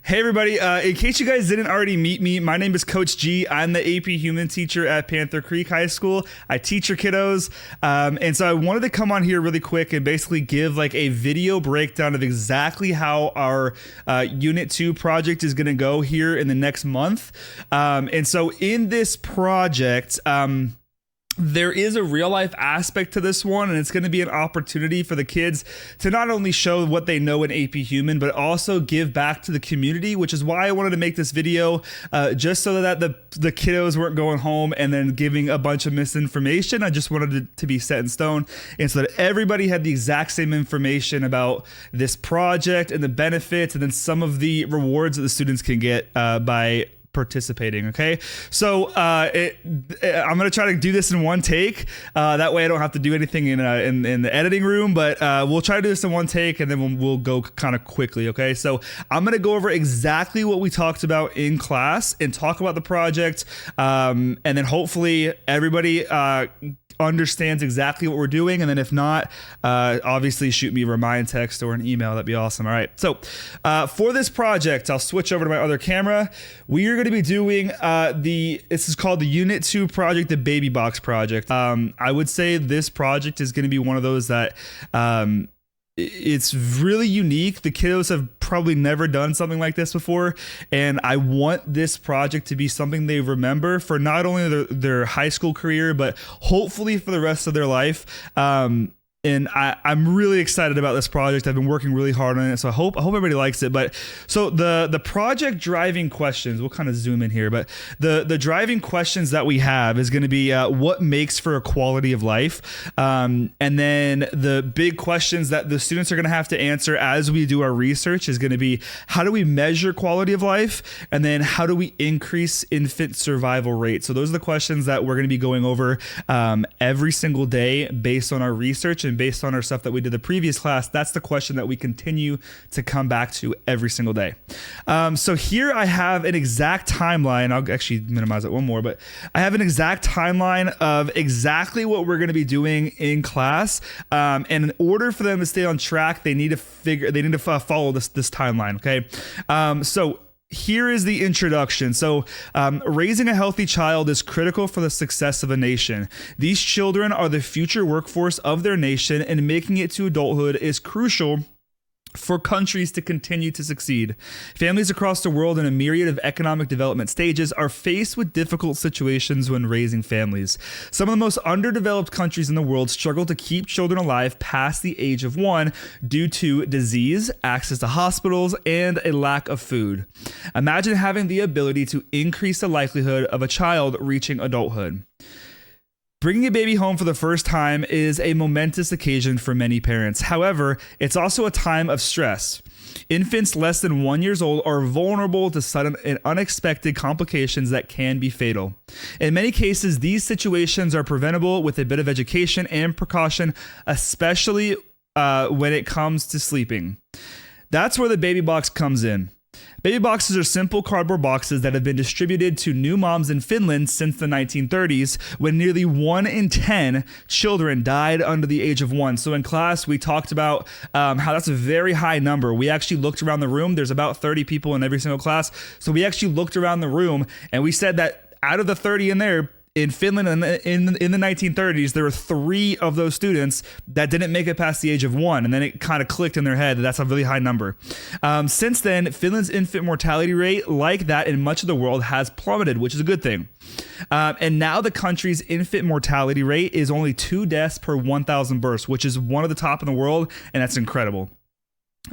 Hey everybody, in case you guys didn't already meet me, my name is Coach G. I'm the AP Human teacher at Panther Creek High School. I teach your kiddos. And so I wanted to come on here really quick and basically give like a video breakdown of exactly how our Unit 2 project is going to go here in the next month. And so in this project, there is a real life aspect to this one, and it's going to be an opportunity for the kids to not only show what they know in AP Human, but also give back to the community, which is why I wanted to make this video, just so that the kiddos weren't going home and then giving a bunch of misinformation. I just wanted it to be set in stone, and so that everybody had the exact same information about this project and the benefits, and then some of the rewards that the students can get by participating. Okay, so I'm gonna try to do this in one take, that way I don't have to do anything in the editing room, but we'll try to do this in one take, and then we'll go kind of quickly. Okay, so I'm gonna go over exactly what we talked about in class and talk about the project, and then hopefully everybody understands exactly what we're doing, and then if not, obviously shoot me a remind text or an email. That'd be awesome. All right, so for this project, I'll switch over to my other camera. We are going to be doing this is called the Unit 2 project, the Baby Box project. I would say this project is going to be one of those that it's really unique. The kiddos have probably never done something like this before, and I want this project to be something they remember for not only their high school career, but hopefully for the rest of their life. And I'm really excited about this project. I've been working really hard on it, so I hope everybody likes it. But so the project driving questions, we'll kind of zoom in here, but the driving questions that we have is going to be what makes for a quality of life, and then the big questions that the students are going to have to answer as we do our research is going to be, how do we measure quality of life, and then how do we increase infant survival rate? So those are the questions that we're going to be going over every single day based on our research and based on our stuff that we did the previous class. That's the question that we continue to come back to every single day. So here I have an exact timeline. I'll actually minimize it one more, but I have an exact timeline of exactly what we're going to be doing in class. And in order for them to stay on track, they need to follow this timeline. Okay. So here is the introduction. So, raising a healthy child is critical for the success of a nation. These children are the future workforce of their nation, and making it to adulthood is crucial for countries to continue to succeed. Families across the world in a myriad of economic development stages are faced with difficult situations when raising families. Some of the most underdeveloped countries in the world struggle to keep children alive past the age of 1 due to disease, access to hospitals, and a lack of food. Imagine having the ability to increase the likelihood of a child reaching adulthood. Bringing a baby home for the first time is a momentous occasion for many parents. However, it's also a time of stress. Infants less than 1 year old are vulnerable to sudden and unexpected complications that can be fatal. In many cases, these situations are preventable with a bit of education and precaution, especially when it comes to sleeping. That's where the baby box comes in. Baby boxes are simple cardboard boxes that have been distributed to new moms in Finland since the 1930s, when nearly 1 in 10 children died under the age of 1. So in class, we talked about how that's a very high number. We actually looked around the room. There's about 30 people in every single class. So we actually looked around the room, and we said that out of the 30 in there, in Finland in the 1930s, there were 3 of those students that didn't make it past the age of 1, and then it kind of clicked in their head that that's a really high number. Since then, Finland's infant mortality rate, like that in much of the world, has plummeted, which is a good thing. And now the country's infant mortality rate is only 2 deaths per 1,000 births, which is one of the top in the world, and that's incredible.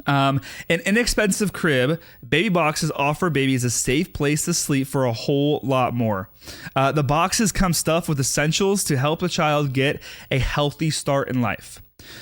An inexpensive crib, baby boxes offer babies a safe place to sleep for a whole lot more. The boxes come stuffed with essentials to help the child get a healthy start in life.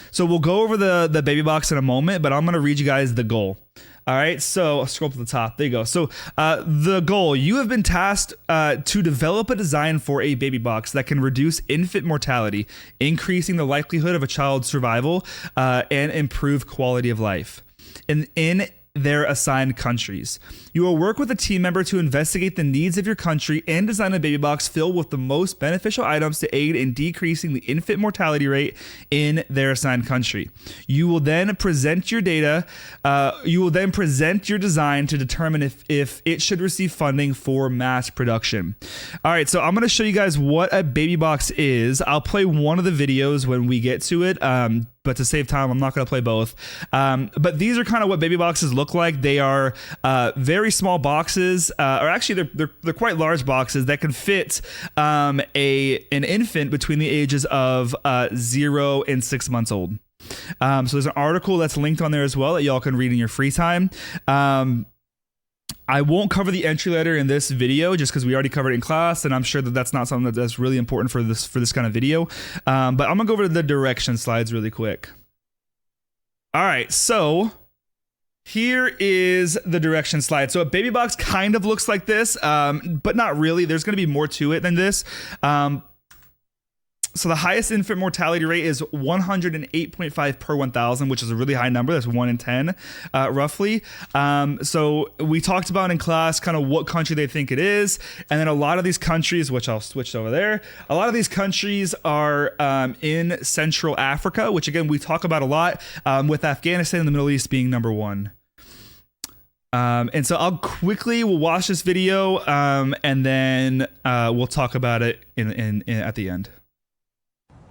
So we'll go over the baby box in a moment, but I'm going to read you guys the goal. All right, so I'll scroll to the top. There you go. So the goal, you have been tasked to develop a design for a baby box that can reduce infant mortality, increasing the likelihood of a child's survival, and improve quality of life. And in their assigned countries. You will work with a team member to investigate the needs of your country and design a baby box filled with the most beneficial items to aid in decreasing the infant mortality rate in their assigned country. You will then present your data. You will then present your design to determine if it should receive funding for mass production. All right, so I'm going to show you guys what a baby box is. I'll play one of the videos when we get to it. But to save time, I'm not going to play both. But these are kind of what baby boxes look like. They are very small boxes, or actually they're quite large boxes that can fit an infant between the ages of 0 and 6 months old. So there's an article that's linked on there as well that y'all can read in your free time. I won't cover the entry letter in this video just because we already covered it in class, and I'm sure that that's not something that's really important for this kind of video. But I'm gonna go over to the direction slides really quick. All right, so here is the direction slide. So a baby box kind of looks like this, but not really. There's gonna be more to it than this. So the highest infant mortality rate is 108.5 per 1,000, which is a really high number. That's 1 in 10, roughly. So we talked about in class kind of what country they think it is. And then a lot of these countries, which I'll switch over there, a lot of these countries are in Central Africa, which again, we talk about a lot, with Afghanistan and the Middle East being number 1. And so we'll watch this video, and then we'll talk about it at the end.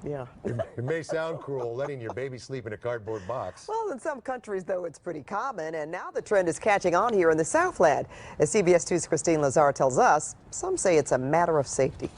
Yeah. It may sound cruel letting your baby sleep in a cardboard box. Well, in some countries, though, it's pretty common, and now the trend is catching on here in the Southland. As CBS 2's Christine Lazar tells us, some say it's a matter of safety.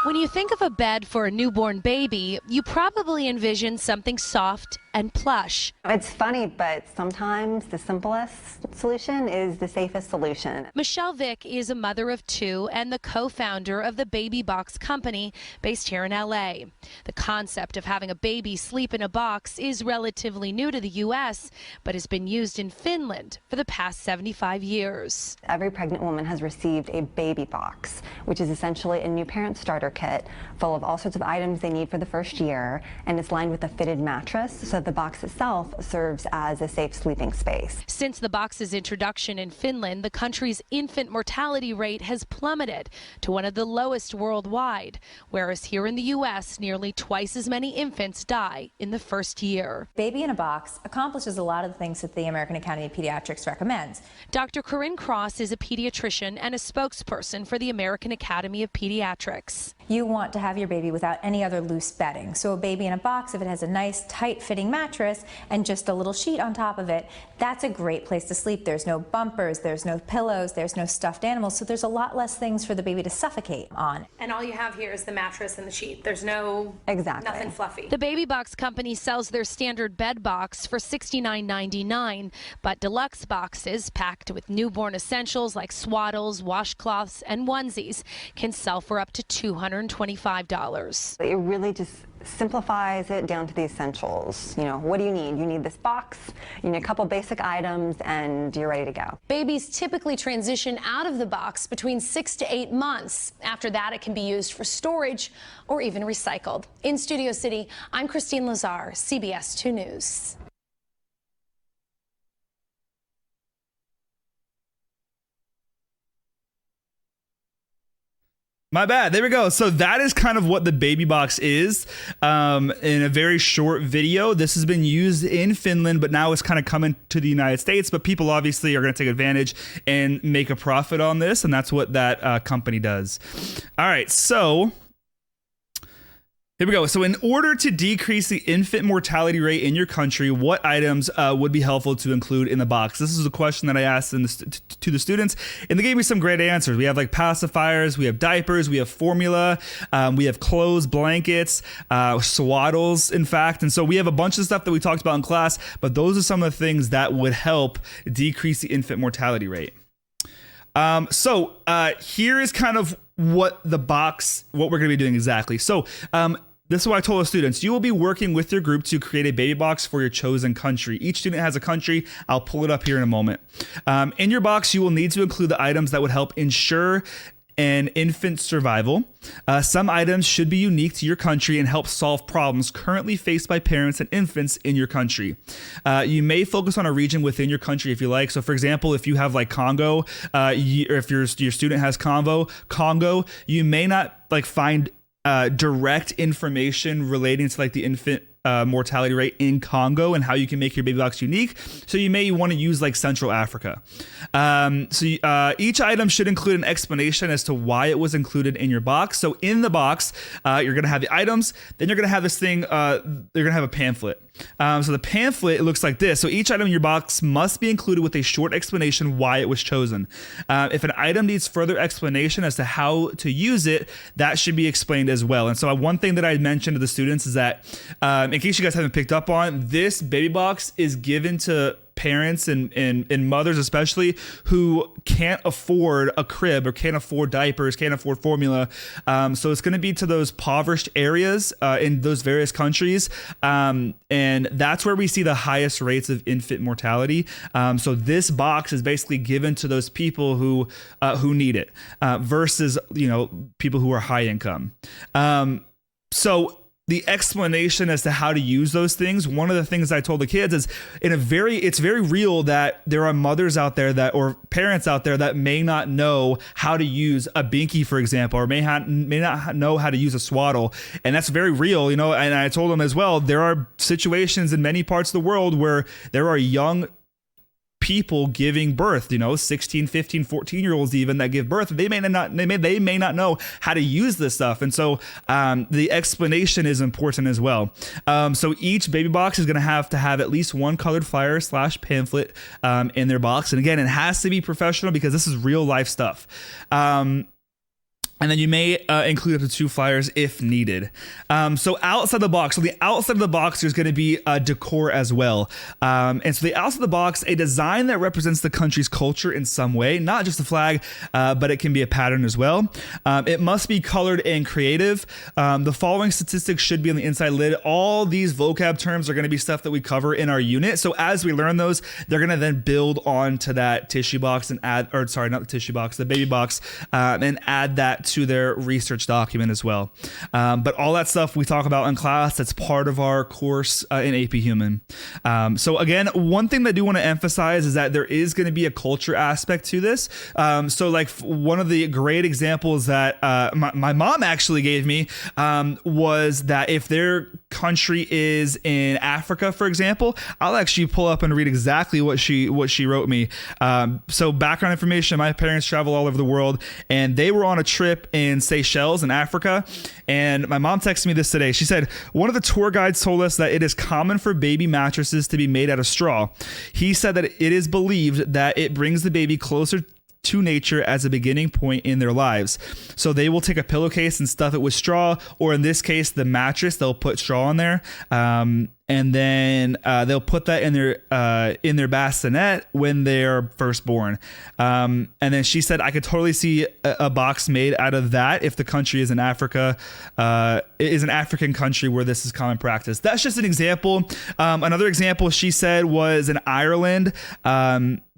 When you think of a bed for a newborn baby, you probably envision something soft and plush. It's funny, but sometimes the simplest solution is the safest solution. Michelle Vick is a mother of 2 and the co-founder of the Baby Box Company based here in LA. The concept of having a baby sleep in a box is relatively new to the U.S., but has been used in Finland for the past 75 years. Every pregnant woman has received a baby box, which is essentially a new parent starter kit full of all sorts of items they need for the first year, and it's lined with a fitted mattress, so the box itself serves as a safe sleeping space. Since the box's introduction in Finland, the country's infant mortality rate has plummeted to one of the lowest worldwide, whereas here in the U.S., nearly twice as many infants die in the first year. Baby in a box accomplishes a lot of the things that the American Academy of Pediatrics recommends. Dr. Corinne Cross is a pediatrician and a spokesperson for the American Academy of Pediatrics. You want to have your baby without any other loose bedding. So a baby in a box, if it has a nice tight-fitting mattress and just a little sheet on top of it, that's a great place to sleep. There's no bumpers, there's no pillows, there's no stuffed animals, so there's a lot less things for the baby to suffocate on. And all you have here is the mattress and the sheet. There's nothing fluffy. The Baby Box Company sells their standard bed box for $69.99, but deluxe boxes packed with newborn essentials like swaddles, washcloths, and onesies can sell for up to $225. It really just simplifies it down to the essentials. You know, what do you need? You need this box, you need a couple basic items, and you're ready to go. Babies typically transition out of the box between 6 to 8 months. After that, it can be used for storage or even recycled. In Studio City, I'm Christine Lazar, CBS 2 News. My bad. There we go. So that is kind of what the baby box is, in a very short video. This has been used in Finland, but now it's kind of coming to the United States. But people obviously are going to take advantage and make a profit on this, and that's what that company does. All right, so here we go. So in order to decrease the infant mortality rate in your country, what items would be helpful to include in the box? This is a question that I asked to the students, and they gave me some great answers. We have like pacifiers, we have diapers, we have formula, we have clothes, blankets, swaddles, in fact. And so we have a bunch of stuff that we talked about in class, but those are some of the things that would help decrease the infant mortality rate. So here is kind of what we're going to be doing exactly. So this is what I told the students. You will be working with your group to create a baby box for your chosen country. Each student has a country. I'll pull it up here in a moment. In your box, you will need to include the items that would help ensure and infant survival. Some items should be unique to your country and help solve problems currently faced by parents and infants in your country. You may focus on a region within your country if you like. So, for example, if you have like Congo, or if your student has Congo, you may not like find direct information relating to like the infant mortality rate in Congo and how you can make your baby box unique. So you may want to use like Central Africa. Each item should include an explanation as to why it was included in your box. So in the box, you're going to have the items, then you're going to have this thing, you're going to have a pamphlet. So the pamphlet, it looks like this. So each item in your box must be included with a short explanation why it was chosen. If an item needs further explanation as to how to use it, that should be explained as well. And so one thing that I mentioned to the students is that, in case you guys haven't picked up on, this baby box is given to parents and mothers especially who can't afford a crib or can't afford diapers, can't afford formula. So it's going to be to those impoverished areas in those various countries. And that's where we see the highest rates of infant mortality. So this box is basically given to those people who need it versus, people who are high income. So the explanation as to how to use those things, one of the things I told the kids is it's very real that there are mothers out there or parents out there that may not know how to use a binky, for example, or may not know how to use a swaddle. And that's very real, and I told them as well, there are situations in many parts of the world where there are young people giving birth, 16, 15, 14-year-olds even that give birth. They may not know how to use this stuff. And so the explanation is important as well. So each baby box is going to have at least one colored flyer / pamphlet in their box. And again, it has to be professional because this is real life stuff. And then you may include up to 2 flyers if needed. So outside the box, the outside of the box, there's going to be decor as well. And so the outside of the box, a design that represents the country's culture in some way, not just the flag, but it can be a pattern as well. It must be colored and creative. The following statistics should be on the inside lid. All these vocab terms are going to be stuff that we cover in our unit. So as we learn those, they're going to then build on to that tissue box and the baby box, and add that to their research document as well. But all that stuff we talk about in class, that's part of our course in AP Human. So again, one thing that I do want to emphasize is that there is going to be a culture aspect to this. So like one of the great examples that my mom actually gave me was that if their country is in Africa, for example, I'll actually pull up and read exactly what she wrote me. So background information, my parents travel all over the world and they were on a trip in Seychelles in Africa. And my mom texted me this today. She said, one of the tour guides told us that it is common for baby mattresses to be made out of straw. He said that it is believed that it brings the baby closer to nature as a beginning point in their lives. So they will take a pillowcase and stuff it with straw, or in this case, the mattress, they'll put straw in there. And then they'll put that in their bassinet when they're first born. And then she said, I could totally see a box made out of that if the country is in Africa, is an African country where this is common practice. That's just an example. Another example she said was in Ireland.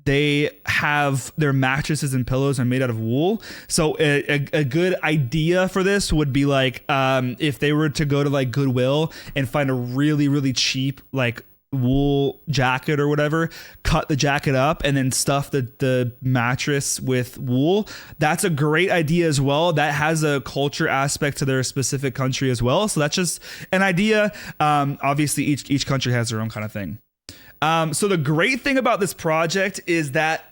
They have their mattresses and pillows are made out of wool. So a good idea for this would be like if they were to go to like Goodwill and find a really, really cheap like wool jacket or whatever, cut the jacket up and then stuff the mattress with wool. That's a great idea as well. That has a culture aspect to their specific country as well. So that's just an idea. Obviously each country has their own kind of thing. So the great thing about this project is that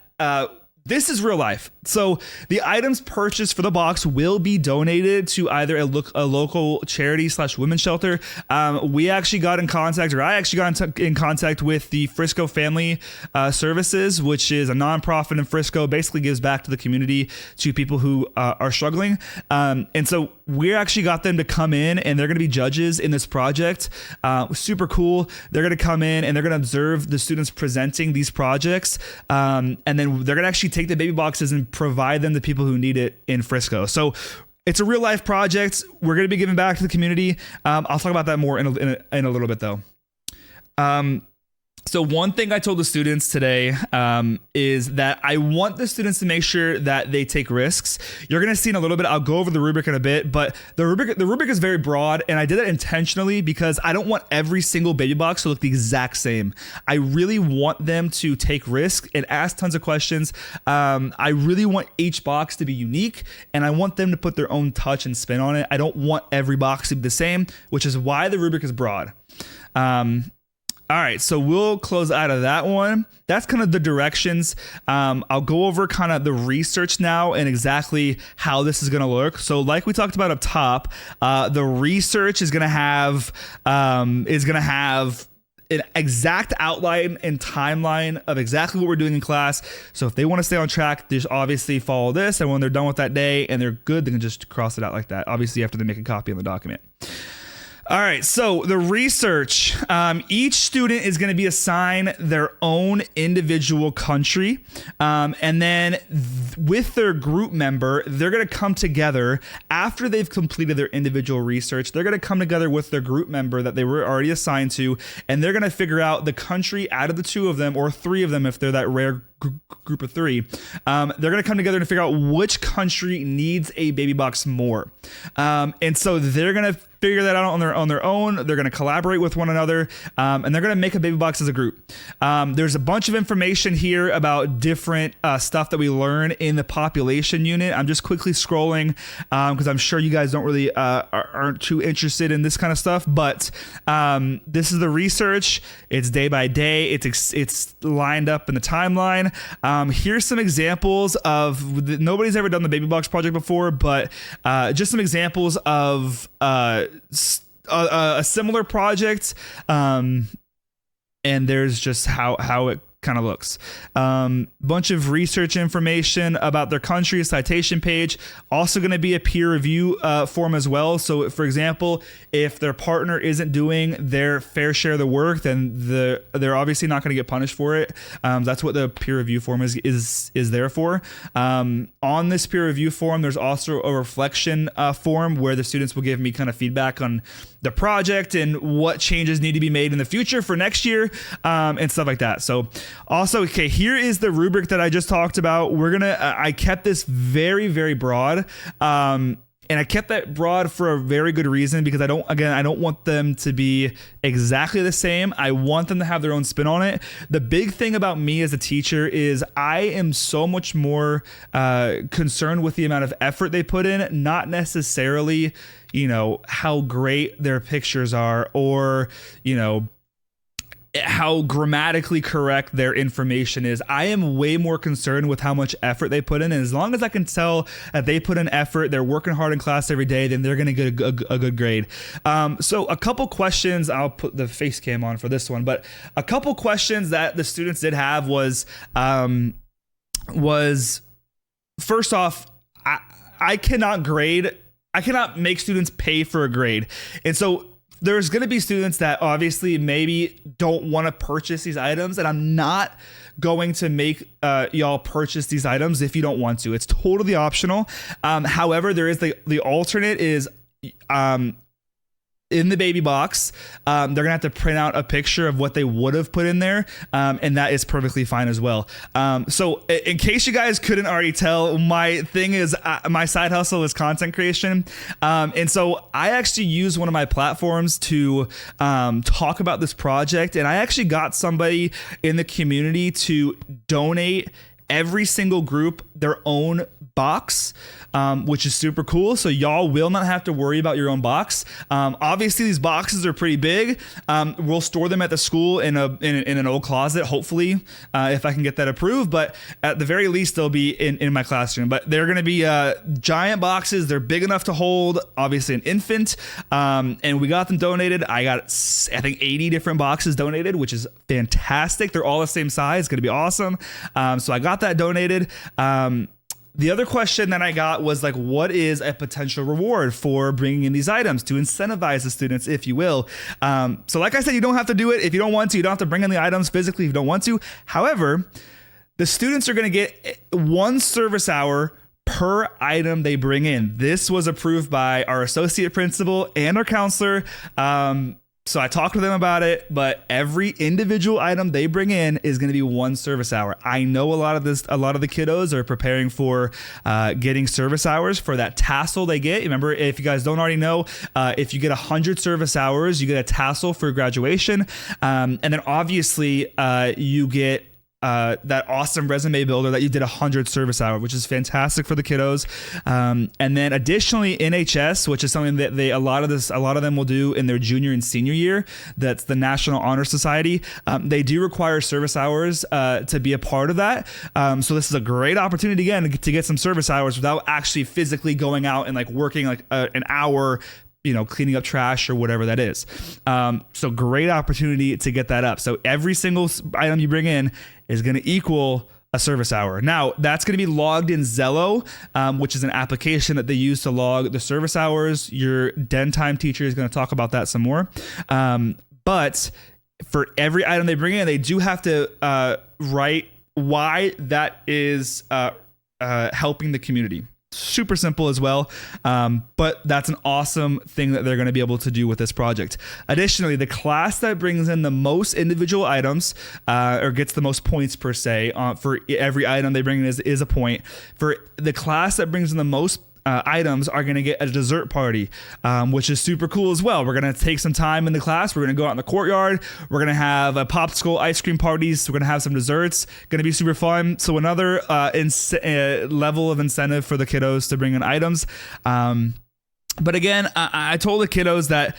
this is real life. So the items purchased for the box will be donated to either a local charity / women's shelter. I actually got in contact with the Frisco Family Services, which is a nonprofit in Frisco, basically gives back to the community to people who are struggling. And so we actually got them to come in and they're going to be judges in this project. Super cool. They're going to come in and they're going to observe the students presenting these projects. And then they're going to actually take the baby boxes and provide them to people who need it in Frisco. So it's a real life project. We're going to be giving back to the community. I'll talk about that more in a little bit though. So one thing I told the students today is that I want the students to make sure that they take risks. You're going to see in a little bit, I'll go over the rubric in a bit, but the rubric is very broad, and I did it intentionally because I don't want every single baby box to look the exact same. I really want them to take risks and ask tons of questions. I really want each box to be unique, and I want them to put their own touch and spin on it. I don't want every box to be the same, which is why the rubric is broad. All right, so we'll close out of that one. That's kind of the directions. I'll go over kind of the research now and exactly how this is going to look. So like we talked about up top, the research is going to have an exact outline and timeline of exactly what we're doing in class. So if they want to stay on track, they just obviously follow this. And when they're done with that day and they're good, they can just cross it out like that. Obviously, after they make a copy of the document. All right, so the research, each student is going to be assigned their own individual country. And then with their group member, they're going to come together after they've completed their individual research. They're going to come together with their group member that they were already assigned to, and they're going to figure out the country out of the two of them, or three of them if they're that rare group of three. They're going to come together and figure out which country needs a baby box more. And so they're going to figure that out on their own. They're going to collaborate with one another, and they're going to make a baby box as a group. There's a bunch of information here about different stuff that we learn in the population unit. I'm just quickly scrolling because I'm sure you guys don't really aren't too interested in this kind of stuff. But this is the research. It's day by day. It's lined up in the timeline. Here's some examples of nobody's ever done the baby box project before, but just some examples of a similar project, and there's just how it kind of looks. Bunch of research information about their country, citation page. Also going to be a peer review form as well. So for example, if their partner isn't doing their fair share of the work, then they're obviously not going to get punished for it. That's what the peer review form is there for. On this peer review form, there's also a reflection form where the students will give me kind of feedback on the project and what changes need to be made in the future for next year, and stuff like that. So also, okay, here is the rubric that I just talked about. I kept this very, very broad. And I kept that broad for a very good reason, because I don't want them to be exactly the same. I want them to have their own spin on it. The big thing about me as a teacher is I am so much more concerned with the amount of effort they put in, not necessarily, how great their pictures are, or, how grammatically correct their information is. I am way more concerned with how much effort they put in. And as long as I can tell that they put in effort, they're working hard in class every day, then they're going to get a good grade. So a couple questions, I'll put the face cam on for this one, but a couple questions that the students did have was first off, I cannot make students pay for a grade. And so there's going to be students that obviously maybe don't want to purchase these items, and I'm not going to make y'all purchase these items if you don't want to. It's totally optional. However, there is the alternate is in the baby box, they're gonna have to print out a picture of what they would have put in there, and that is perfectly fine as well. So in case you guys couldn't already tell, my thing is my side hustle is content creation, and so I actually use one of my platforms to talk about this project, and I actually got somebody in the community to donate every single group their own box, which is super cool. So y'all will not have to worry about your own box. Obviously these boxes are pretty big. We'll store them at the school in an old closet, hopefully, if I can get that approved. But at the very least, they'll be in my classroom. But they're going to be giant boxes. They're big enough to hold, obviously, an infant. And we got them donated. I got, I think, 80 different boxes donated, which is fantastic. They're all the same size. It's going to be awesome. So I got that donated. The other question that I got was like, what is a potential reward for bringing in these items to incentivize the students, if you will? So like I said, you don't have to do it if you don't want to. You don't have to bring in the items physically if you don't want to. However, the students are going to get 1 service hour per item they bring in. This was approved by our associate principal and our counselor. So I talked to them about it, but every individual item they bring in is going to be 1 service hour. I know a lot of the kiddos are preparing for getting service hours for that tassel they get. Remember, if you guys don't already know, if you get 100 service hours, you get a tassel for graduation. And then obviously you get that awesome resume builder that you did 100 service hour, which is fantastic for the kiddos. And then additionally, NHS, which is something that a lot of them will do in their junior and senior year. That's the National Honor Society. They do require service hours to be a part of that. So this is a great opportunity again to get some service hours without actually physically going out and like working like an hour, cleaning up trash or whatever that is. So great opportunity to get that up. So every single item you bring in is going to equal a service hour. Now that's going to be logged in Zello, which is an application that they use to log the service hours. Your den time teacher is going to talk about that some more. But for every item they bring in, they do have to write why that is helping the community. Super simple as well, but that's an awesome thing that they're going to be able to do with this project. Additionally, the class that brings in the most individual items or gets the most points per se for every item they bring in is a point. For the class that brings in the most items are going to get a dessert party, which is super cool as well. We're going to take some time in the class. We're going to go out in the courtyard. We're going to have a popsicle ice cream parties. We're going to have some desserts. Going to be super fun. So another level of incentive for the kiddos to bring in items. But again, I told the kiddos that,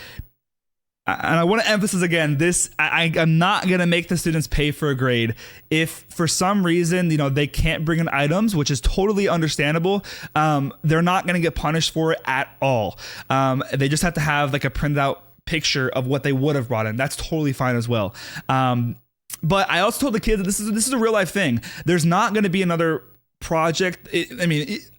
and I want to emphasize again, I'm not going to make the students pay for a grade. If for some reason, they can't bring in items, which is totally understandable, they're not going to get punished for it at all. They just have to have like a printed out picture of what they would have brought in. That's totally fine as well. But I also told the kids that this is a real life thing. There's not going to be another project.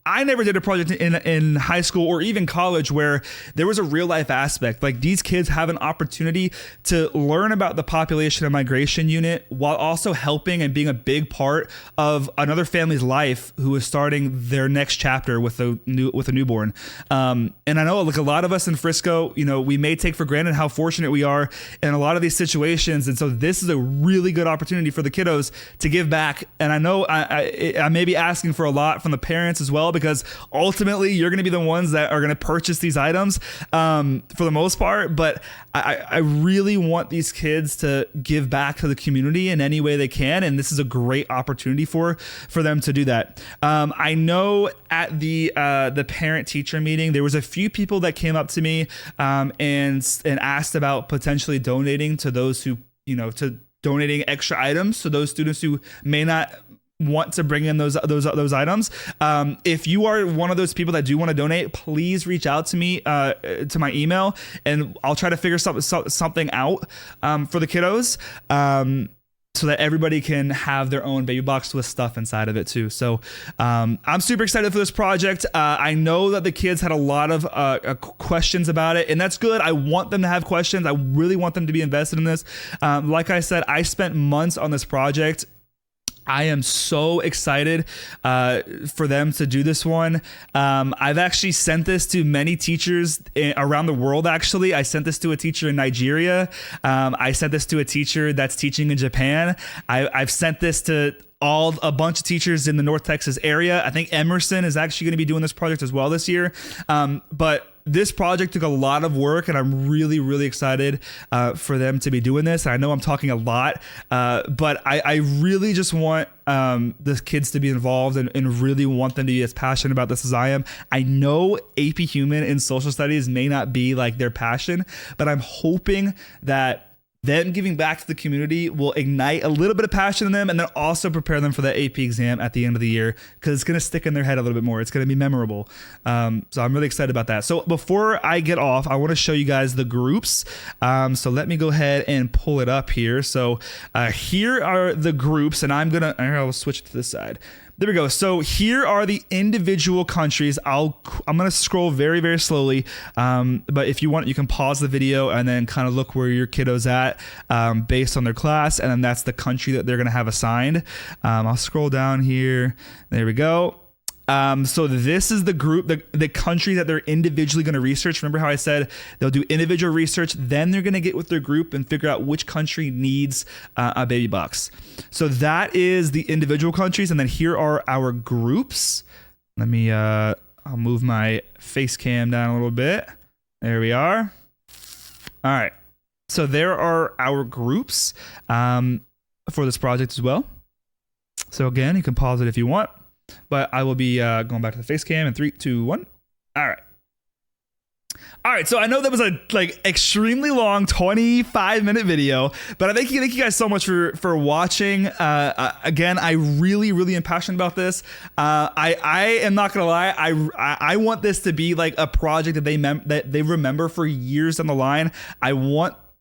I never did a project in high school or even college where there was a real life aspect. Like these kids have an opportunity to learn about the population and migration unit while also helping and being a big part of another family's life who is starting their next chapter with a newborn. And I know like a lot of us in Frisco, we may take for granted how fortunate we are in a lot of these situations. And so this is a really good opportunity for the kiddos to give back. And I know I may be asking for a lot from the parents as well, because ultimately you're going to be the ones that are going to purchase these items for the most part. But I really want these kids to give back to the community in any way they can. And this is a great opportunity for them to do that. I know at the parent teacher meeting, there was a few people that came up to me and asked about potentially donating to those who, to donating extra items to those students who may not want to bring in those items. If you are one of those people that do want to donate, please reach out to me to my email, and I'll try to figure something out for the kiddos, so that everybody can have their own baby box with stuff inside of it too. So I'm super excited for this project. I know that the kids had a lot of questions about it, and that's good. I want them to have questions. I really want them to be invested in this. Like I said, I spent months on this project. I am so excited for them to do this one. I've actually sent this to many teachers around the world. Actually, I sent this to a teacher in Nigeria. I sent this to a teacher that's teaching in Japan. I've sent this to a bunch of teachers in the North Texas area. I think Emerson is actually going to be doing this project as well this year. But this project took a lot of work, and I'm really, really excited for them to be doing this. I know I'm talking a lot, but I really just want the kids to be involved and really want them to be as passionate about this as I am. I know AP Human and Social Studies may not be like their passion, but I'm hoping that them giving back to the community will ignite a little bit of passion in them, and then also prepare them for that AP exam at the end of the year, because it's going to stick in their head a little bit more. It's going to be memorable. So I'm really excited about that. So before I get off, I want to show you guys the groups. So let me go ahead and pull it up here. So here are the groups, and I'll switch it to this side. There we go. So here are the individual countries. I'm going to scroll very, very slowly. But if you want, you can pause the video and then kind of look where your kiddo's at based on their class. And then that's the country that they're going to have assigned. I'll scroll down here. There we go. So this is the group, the country that they're individually going to research. Remember how I said they'll do individual research, then they're going to get with their group and figure out which country needs a baby box. So that is the individual countries, and then here are our groups. Let me, I'll move my face cam down a little bit. There we are. All right. So there are our groups for this project as well. So again, you can pause it if you want, but I will be going back to the face cam in 3, 2, 1. All right. All right, so I know that was a extremely long 25-minute video, but I thank you guys so much for watching. Again, I really am passionate about this. I am not gonna lie, I want this to be like a project that they remember for years down the line. I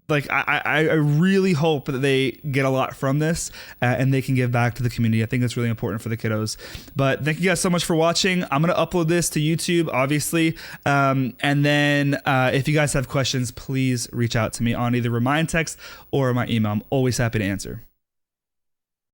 really hope that they get a lot from this and they can give back to the community. I think that's really important for the kiddos. But thank you guys so much for watching. I'm going to upload this to YouTube, obviously. And then if you guys have questions, please reach out to me on either Remind text or my email. I'm always happy to answer.